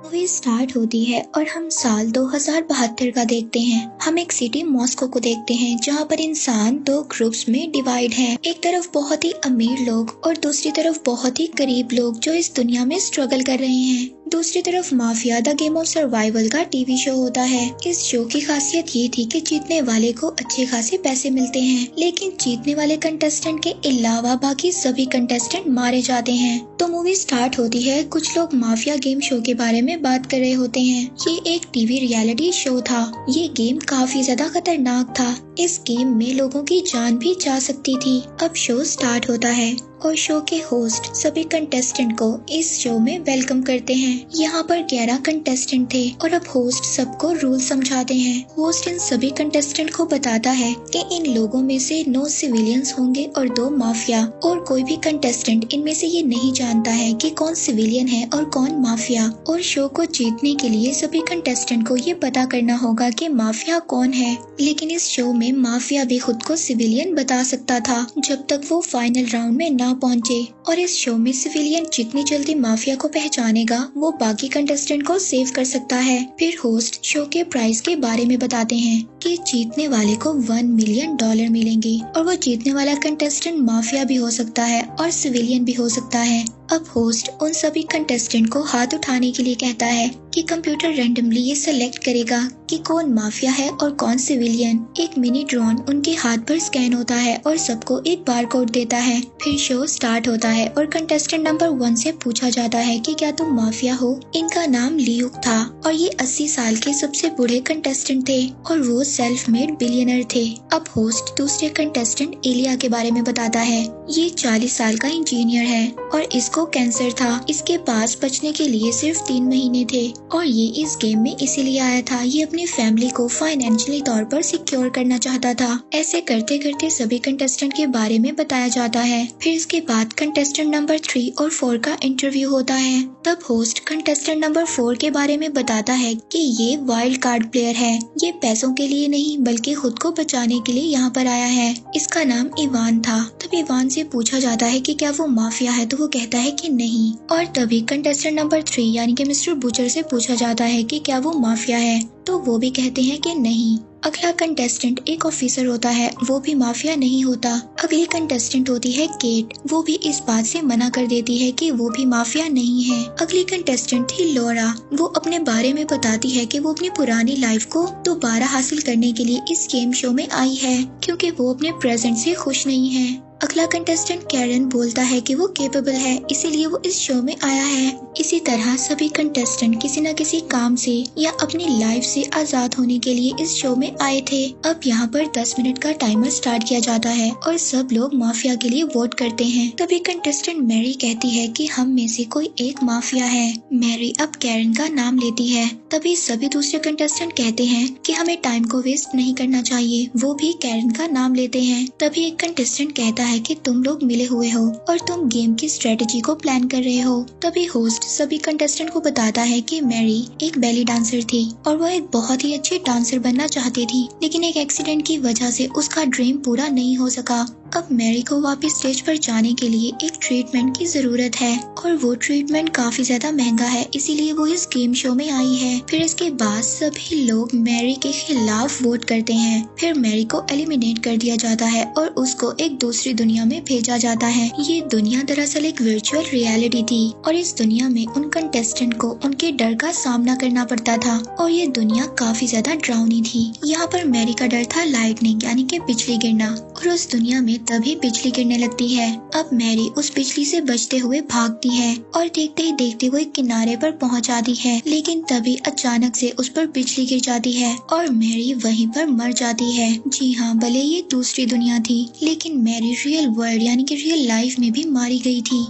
Movie start होती है और हम साल 2072 का देखते हैं। हम एक सिटी मॉस्को को देखते हैं जहाँ पर इंसान दो ग्रुप्स में डिवाइड हैं। एक तरफ बहुत ही अमीर लोग और दूसरी तरफ बहुत ही गरीब लोग जो इस दुनिया में स्ट्रगल कर रहे हैं। दूसरी तरफ mafia the game of survival का टीवी शो होता है। इस शो की खासियत ये थी कि जीतने वाले को अच्छे खासे पैसे मिलते हैं, लेकिन जीतने वाले कंटेस्टेंट के अलावा बाकी सभी कंटेस्टेंट मारे जाते हैं। तो मूवी स्टार्ट होती है, कुछ लोग माफिया गेम शो के बारे में बात कर रहे होते हैं। ये एक टीवी रियलिटी शो था। ये गेम काफी ज्यादा खतरनाक था। इस गेम में लोगों की जान भी जा सकती थी। अब शो स्टार्ट होता है और शो के होस्ट सभी कंटेस्टेंट को इस शो में वेलकम करते हैं। यहाँ पर 11 कंटेस्टेंट थे और अब होस्ट सबको रूल समझाते हैं। होस्ट इन सभी कंटेस्टेंट को बताता है कि इन लोगों में से 9 सिविलियंस होंगे और 2 माफिया, और कोई भी कंटेस्टेंट इनमें से ये नहीं जानता है कि कौन सिविलियन है और कौन माफिया। और शो को जीतने के लिए सभी कंटेस्टेंट को ये पता करना होगा कि माफिया कौन है। लेकिन इस शो में माफिया भी खुद को सिविलियन बता सकता था जब तक वो फाइनल राउंड में ना पहुंचे। और इस शो में सिविलियन जितनी जल्दी माफिया को पहचानेगा वो बाकी कंटेस्टेंट को सेव कर सकता है। फिर होस्ट शो के प्राइस के बारे में बताते हैं कि जीतने वाले को $1 मिलियन मिलेंगे और वो जीतने वाला कंटेस्टेंट माफिया भी हो सकता है और सिविलियन भी हो सकता है। अब होस्ट उन सभी कंटेस्टेंट को हाथ उठाने के लिए कहता है कि कंप्यूटर रैंडमली ये सिलेक्ट करेगा कि कौन माफिया है और कौन सिविलियन। एक मिनी ड्रोन उनके हाथ पर स्कैन होता है और सबको एक बारकोड देता है। फिर शो स्टार्ट होता है और कंटेस्टेंट नंबर 1 से पूछा जाता है कि क्या तुम माफिया हो। इनका नाम लियुक था और ये 80 साल के सबसे बूढ़े कंटेस्टेंट थे और वो सेल्फ मेड बिलियनर थे। अब होस्ट दूसरे कंटेस्टेंट एलिया के बारे में बताता है। ये 40 साल का इंजीनियर है और इसको कैंसर था। इसके पास बचने के लिए सिर्फ 3 महीने थे और ये इस गेम में इसीलिए आया था। ये अपनी फैमिली को फाइनेंशियली तौर पर सिक्योर करना चाहता था। ऐसे करते करते सभी कंटेस्टेंट के बारे में बताया जाता है। फिर इसके बाद कंटेस्टेंट नंबर 3 और 4 का इंटरव्यू होता है। तब होस्ट कंटेस्टेंट नंबर 4 के बारे में बताता है कि ये वाइल्ड कार्ड प्लेयर है। ये पैसों के लिए नहीं बल्कि खुद को बचाने के लिए यहाँ पर आया है। इसका नाम इवान था। तब इवान से पूछा जाता है कि क्या वो माफिया है, तो वो कहता है कि नहीं। और तभी कंटेस्टेंट नंबर 3 यानी कि मिस्टर बुचर से पूछा जाता है कि क्या वो माफिया है, तो वो भी कहते हैं कि नहीं। अगला कंटेस्टेंट एक ऑफिसर होता है, वो भी माफिया नहीं होता। अगली कंटेस्टेंट होती है केट, वो भी इस बात से मना कर देती है कि वो भी माफिया नहीं है। अगली कंटेस्टेंट थी लॉरा, वो अपने बारे में बताती है कि वो अपनी पुरानी लाइफ को दोबारा हासिल करने के लिए इस गेम शो में आई है क्योंकि वो अपने प्रेजेंट से खुश नहीं है। अगला कंटेस्टेंट कैरन बोलता है कि वो केपेबल है, इसीलिए वो इस शो में आया है। इसी तरह सभी कंटेस्टेंट किसी न किसी काम से या अपनी लाइफ से आजाद होने के लिए इस शो में आए थे। अब यहाँ पर 10 मिनट का टाइमर स्टार्ट किया जाता है और सब लोग माफिया के लिए वोट करते हैं। तभी कंटेस्टेंट मैरी कहती है कि हम में से कोई एक माफिया है। मैरी अब कैरन का नाम लेती है। तभी सभी दूसरे कंटेस्टेंट कहते हैं कि हमें टाइम को वेस्ट नहीं करना चाहिए, वो भी कैरन का नाम लेते हैं। तभी एक कंटेस्टेंट कहता है कि तुम लोग मिले हुए हो और तुम गेम की स्ट्रेटेजी को प्लान कर रहे हो। तभी होस्ट सभी कंटेस्टेंट को बताता है कि मैरी एक बेली डांसर थी और वह एक बहुत ही अच्छी डांसर बनना चाहती थी, लेकिन एक एक्सीडेंट की वजह से उसका ड्रीम पूरा नहीं हो सका। अब मैरी को वापस स्टेज पर जाने के लिए एक ट्रीटमेंट की जरूरत है और वो ट्रीटमेंट काफी ज्यादा महंगा है, इसीलिए वो इस गेम शो में आई है। फिर इसके बाद सभी लोग मैरी के खिलाफ वोट करते हैं। फिर मैरी को एलिमिनेट कर दिया जाता है और उसको एक दूसरी दुनिया में भेजा जाता है। ये दुनिया दरअसल एक वर्चुअल रियलिटी थी और इस दुनिया में उन कंटेस्टेंट को उनके डर का सामना करना पड़ता था और ये दुनिया काफी ज्यादा डरावनी थी। यहाँ पर मैरी का डर था लाइटनिंग यानी कि बिजली गिरना, और उस दुनिया में तभी बिजली गिरने लगती है। अब मैरी उस बिजली से बचते हुए भागती है और देखते ही देखते वो एक किनारे पर पहुंच जाती है, लेकिन तभी अचानक से उस पर बिजली गिर जाती है और मैरी वहीं पर मर जाती है। जी हाँ, भले ये दूसरी दुनिया थी लेकिन मैरी रियल वर्ल्ड यानी कि रियल लाइफ में भी मारी गई थी।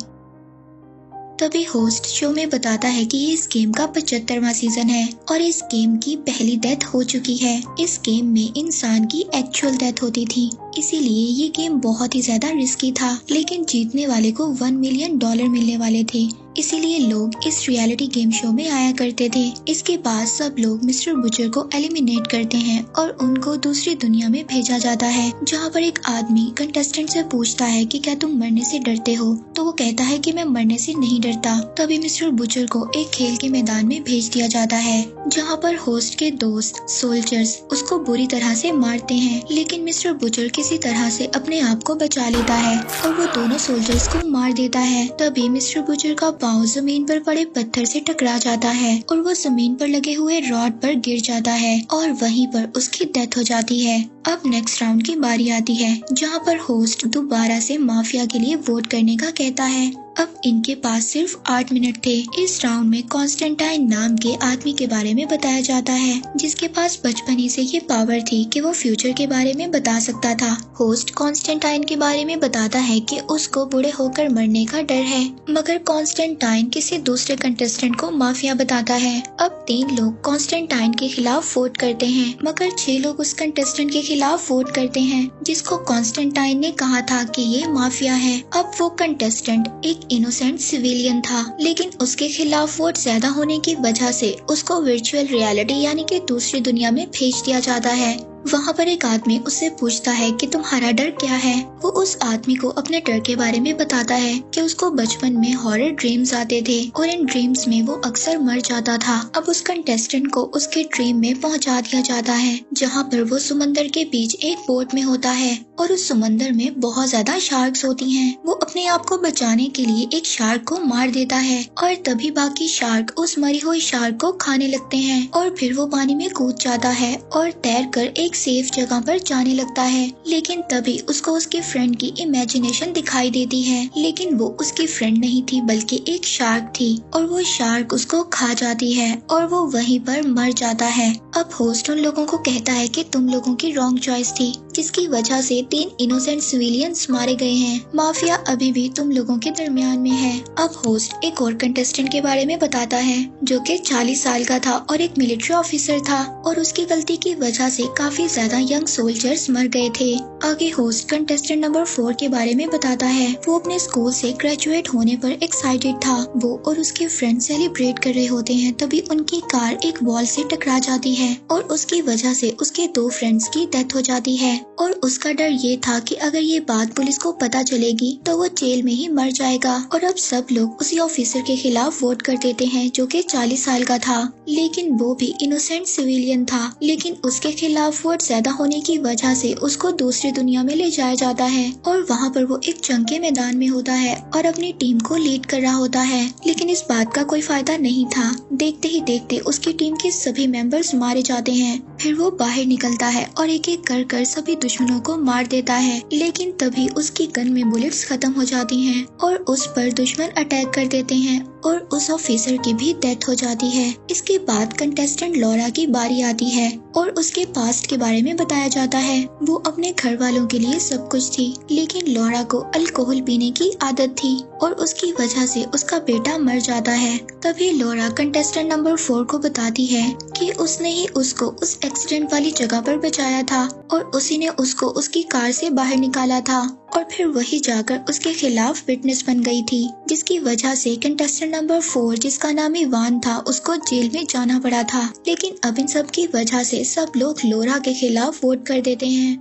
तभी होस्ट शो में बताता है कि ये इस गेम का 75वां सीजन है और इस गेम की पहली डेथ हो चुकी है। इस गेम में इंसान की एक्चुअल डेथ होती थी, इसीलिए ये गेम बहुत ही ज्यादा रिस्की था, लेकिन जीतने वाले को $1 मिलियन मिलने वाले थे। इसीलिए लोग इस रियलिटी गेम शो में आया करते थे। इसके बाद सब लोग मिस्टर बुचर को एलिमिनेट करते हैं और उनको दूसरी दुनिया में भेजा जाता है, जहाँ पर एक आदमी कंटेस्टेंट से पूछता है कि क्या तुम मरने से डरते हो, तो वो कहता है कि मैं मरने से नहीं डरता। तभी मिस्टर बुचर को एक खेल के मैदान में भेज दिया जाता है, जहाँ पर होस्ट के दोस्त सोल्जर्स उसको बुरी तरह से मारते हैं, लेकिन मिस्टर बुचर किसी तरह से अपने आप को बचा लेता है और वो दोनों सोल्जर्स को मार देता है। तभी मिस्टर बुचर का पाँव जमीन पर पड़े पत्थर से टकरा जाता है और वो जमीन पर लगे हुए रॉड पर गिर जाता है और वहीं पर उसकी डेथ हो जाती है। अब नेक्स्ट राउंड की बारी आती है, जहाँ पर होस्ट दोबारा से माफिया के लिए वोट करने का कहता है। अब इनके पास सिर्फ 8 मिनट थे। इस राउंड में कॉन्स्टेंटाइन नाम के आदमी के बारे में बताया जाता है, जिसके पास बचपन ही से ये पावर थी कि वो फ्यूचर के बारे में बता सकता था। होस्ट कॉन्स्टेंटाइन के बारे में बताता है कि उसको बूढ़े होकर मरने का डर है, मगर कॉन्स्टेंटाइन किसी दूसरे कंटेस्टेंट को माफिया बताता है। अब 3 लोग कॉन्स्टेंटाइन के खिलाफ वोट करते हैं, मगर 6 लोग उस कंटेस्टेंट के खिलाफ वोट करते हैं जिसको कॉन्स्टेंटाइन ने कहा था कि ये माफिया है। अब वो कंटेस्टेंट एक इनोसेंट सिविलियन था, लेकिन उसके खिलाफ वोट ज्यादा होने की वजह से उसको वर्चुअल रियलिटी यानी कि दूसरी दुनिया में भेज दिया जाता है। वहाँ पर एक आदमी उससे पूछता है कि तुम्हारा डर क्या है। वो उस आदमी को अपने डर के बारे में बताता है कि उसको बचपन में हॉरर ड्रीम्स आते थे और इन ड्रीम्स में वो अक्सर मर जाता था। अब उस कंटेस्टेंट को उसके ड्रीम में पहुँचा दिया जाता है, जहाँ पर वो समंदर के बीच एक बोट में होता है और उस समंदर में बहुत ज्यादा शार्क्स होती हैं। वो अपने आप को बचाने के लिए एक शार्क को मार देता है और तभी बाकी शार्क उस मरी हुई शार्क को खाने लगते हैं और फिर वो पानी में कूद जाता है और तैरकर एक सेफ जगह पर जाने लगता है। लेकिन तभी उसको उसके फ्रेंड की इमेजिनेशन दिखाई देती है, लेकिन वो उसकी फ्रेंड नहीं थी बल्कि एक शार्क थी और वो शार्क उसको खा जाती है और वो वहीं पर मर जाता है। अब होस्ट उन लोगों को कहता है कि तुम लोगों की रॉन्ग चॉइस थी, जिसकी वजह से 3 इनोसेंट सिविलियंस मारे गए हैं। माफिया अभी भी तुम लोगों के दरमियान में है। अब होस्ट एक और कंटेस्टेंट के बारे में बताता है, जो कि 40 साल का था और एक मिलिट्री ऑफिसर था और उसकी गलती की वजह से काफी ज्यादा यंग सोल्जर्स मर गए थे। आगे होस्ट कंटेस्टेंट नंबर 4 के बारे में बताता है। वो अपने स्कूल से ग्रेजुएट होने पर एक्साइटेड था। वो और उसके फ्रेंड सेलिब्रेट कर रहे होते हैं, तभी उनकी कार एक वॉल से टकरा जाती है और उसकी वजह से उसके 2 फ्रेंड्स की डेथ हो जाती है और उसका डर ये था कि अगर ये बात पुलिस को पता चलेगी तो वो जेल में ही मर जाएगा। और अब सब लोग उसी ऑफिसर के खिलाफ वोट कर देते हैं, जो कि 40 साल का था, लेकिन वो भी इनोसेंट सिविलियन था। लेकिन उसके खिलाफ वोट ज्यादा होने की वजह से उसको दूसरी दुनिया में ले जाया जाता है और वहाँ पर वो एक जंग के मैदान में होता है और अपनी टीम को लीड कर रहा होता है। लेकिन इस बात का कोई फायदा नहीं था। देखते ही देखते उसकी टीम के सभी मेंबर्स मारे जाते हैं। फिर वो बाहर निकलता है और एक एक कर सभी दुश्मनों को मार देता है, लेकिन तभी उसकी गन में बुलेट्स खत्म हो जाती हैं और उस पर दुश्मन अटैक कर देते हैं और उस ऑफिसर की भी डेथ हो जाती है। इसके बाद कंटेस्टेंट लॉरा की बारी आती है और उसके पास्ट के बारे में बताया जाता है। वो अपने घर वालों के लिए सब कुछ थी, लेकिन लॉरा को अल्कोहल पीने की आदत थी और उसकी वजह से उसका बेटा मर जाता है। तभी लॉरा कंटेस्टेंट नंबर 4 को बताती है कि उसने ही उसको उस एक्सीडेंट वाली जगह पर बचाया था और उसी ने उसको उसकी कार से बाहर निकाला था और फिर वही जाकर उसके खिलाफ विटनेस बन गई थी, जिसकी वजह से कंटेस्टेंट नंबर 4, जिसका नाम इवान था, उसको जेल में जाना पड़ा था। लेकिन अब इन सब की वजह से सब लोग लॉरा के खिलाफ वोट कर देते हैं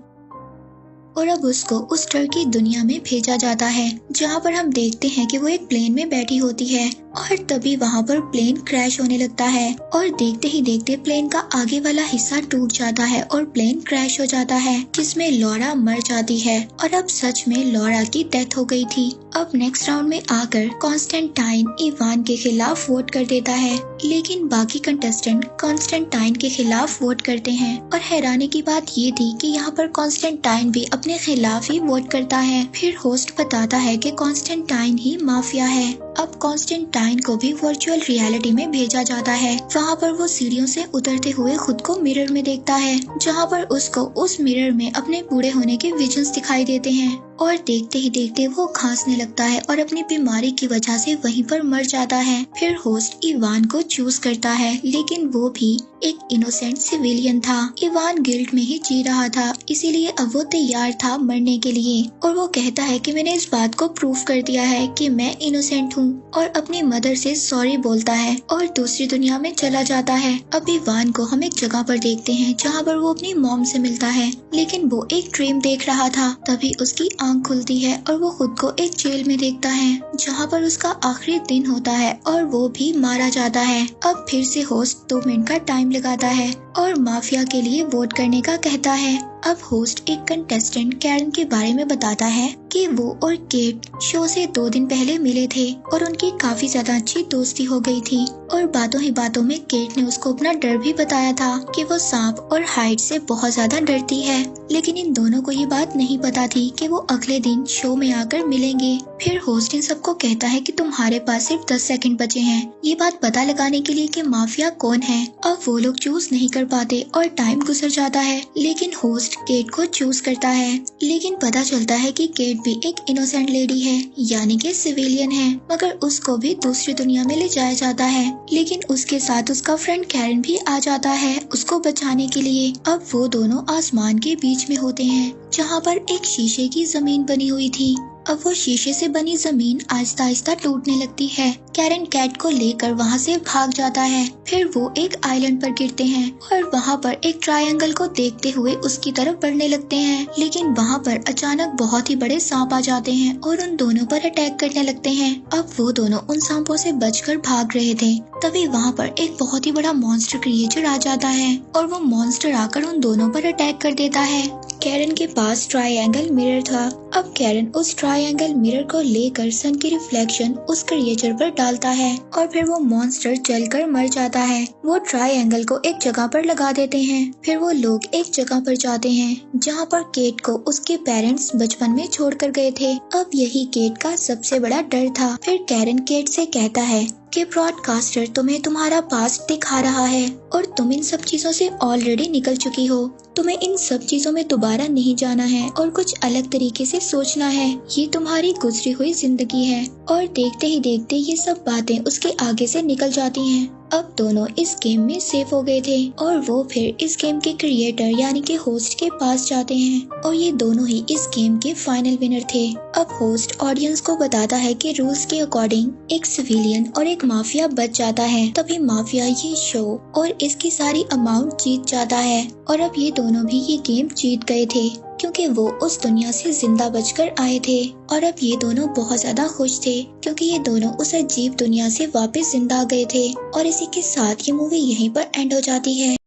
और अब उसको उस डर की दुनिया में भेजा जाता है, जहाँ पर हम देखते हैं कि वो एक प्लेन में बैठी होती है और तभी वहाँ पर प्लेन क्रैश होने लगता है और देखते ही देखते प्लेन का आगे वाला हिस्सा टूट जाता है और प्लेन क्रैश हो जाता है, जिसमें लॉरा मर जाती है और अब सच में लॉरा की डेथ हो गई थी। अब नेक्स्ट राउंड में आकर कॉन्स्टेंटाइन इवान के खिलाफ वोट कर देता है, लेकिन बाकी कंटेस्टेंट कॉन्स्टेंटाइन के खिलाफ वोट करते हैं और हैरानी की बात ये थी कि यहाँ पर कॉन्स्टेंटाइन भी अपने खिलाफ ही वोट करता है। फिर होस्ट बताता है कि कॉन्स्टेंटाइन ही माफिया है। अब कॉन्स्टेंटाइन को भी वर्चुअल रियलिटी में भेजा जाता है। वहाँ पर वो सीढ़ियों से उतरते हुए खुद को मिरर में देखता है, जहाँ पर उसको उस मिरर में अपने बूढ़े होने के विजन्स दिखाई देते हैं और देखते ही देखते वो खांसने लगता है और अपनी बीमारी की वजह से वहीं पर मर जाता है। फिर होस्ट इवान को चूज करता है, लेकिन वो भी एक इनोसेंट सिविलियन था। इवान गिल्ट में ही जी रहा था, इसीलिए अब वो तैयार था मरने के लिए और वो कहता है कि मैंने इस बात को प्रूव कर दिया है कि मैं इनोसेंट हूँ, और अपनी मदर से सॉरी बोलता है और दूसरी दुनिया में चला जाता है। अब इवान को हम एक जगह पर देखते हैं जहाँ पर वो अपनी मॉम से मिलता है, लेकिन वो एक ड्रीम देख रहा था। तभी उसकी आंख खुलती है और वो खुद को एक जेल में देखता है, जहाँ पर उसका आखिरी दिन होता है और वो भी मारा जाता है। अब फिर से होस्ट 2 मिनट का टाइम लगाता है और माफिया के लिए वोट करने का कहता है। अब होस्ट एक कंटेस्टेंट कैरन के बारे में बताता है कि वो और केट शो से 2 दिन पहले मिले थे और उनकी काफी ज्यादा अच्छी दोस्ती हो गई थी, और बातों ही बातों में केट ने उसको अपना डर भी बताया था कि वो सांप और हाइट से बहुत ज्यादा डरती है। लेकिन इन दोनों को ये बात नहीं पता थी कि वो अगले दिन शो में आकर मिलेंगे। फिर होस्ट इन सबको कहता है कि तुम्हारे पास सिर्फ 10 सेकंड बचे हैं ये बात पता लगाने के लिए कि माफिया कौन है। अब वो लोग चूज नहीं कर पाते और टाइम गुजर जाता है, लेकिन होस्ट केट को चूज करता है। लेकिन पता चलता है कि केट भी एक इनोसेंट लेडी है, यानी कि सिविलियन है, मगर उसको भी दूसरी दुनिया में ले जाया जाता है। लेकिन उसके साथ उसका फ्रेंड कैरन भी आ जाता है उसको बचाने के लिए। अब वो दोनों आसमान के बीच में होते हैं, जहाँ पर एक शीशे की जमीन बनी हुई थी। अब वो शीशे से बनी जमीन आहिस्ता आहिस्ता टूटने लगती है। कैरन कैट को लेकर वहाँ से भाग जाता है। फिर वो एक आइलैंड पर गिरते हैं और वहाँ पर एक ट्रायंगल को देखते हुए उसकी तरफ बढ़ने लगते हैं, लेकिन वहाँ पर अचानक बहुत ही बड़े सांप आ जाते हैं और उन दोनों पर अटैक करने लगते हैं। अब वो दोनों उन सांपों से बचकर भाग रहे थे, तभी वहाँ पर एक बहुत ही बड़ा मॉन्स्टर क्रिएचर आ जाता है और वो मॉन्स्टर आकर उन दोनों पर अटैक कर देता है। कैरन के पास ट्रायंगल मिरर था। अब कैरन उस ट्रायंगल मिरर को लेकर सन की रिफ्लेक्शन उस क्रिएचर पर डालता है और फिर वो मॉन्स्टर जलकर मर जाता है। वो ट्रायंगल को एक जगह पर लगा देते हैं। फिर वो लोग एक जगह पर जाते हैं जहाँ पर केट को उसके पेरेंट्स बचपन में छोड़कर गए थे। अब यही केट का सबसे बड़ा डर था। फिर कैरन केट से कहता है कि ब्रॉडकास्टर तुम्हें तुम्हारा पास्ट दिखा रहा है और तुम इन सब चीजों से ऑलरेडी निकल चुकी हो। तुम्हें इन सब चीजों में दोबारा नहीं जाना है और कुछ अलग तरीके से सोचना है। ये तुम्हारी गुजरी हुई जिंदगी है। और देखते ही देखते ये सब बातें उसके आगे से निकल जाती हैं। अब दोनों इस गेम में सेफ हो गए थे और वो फिर इस गेम के क्रिएटर यानी कि होस्ट के पास जाते हैं और ये दोनों ही इस गेम के फाइनल विनर थे। अब होस्ट ऑडियंस को बताता है कि रूल्स के अकॉर्डिंग एक सिविलियन और एक माफिया बच जाता है। तभी माफिया ये शो और इसकी सारी अमाउंट जीत जाता है और अब ये दोनों भी ये गेम जीत गए थे क्योंकि वो उस दुनिया से जिंदा बचकर आए थे। और अब ये दोनों बहुत ज्यादा खुश थे क्योंकि ये दोनों उस अजीब दुनिया से वापस जिंदा आ गए थे। और इसी के साथ ये मूवी यहीं पर एंड हो जाती है।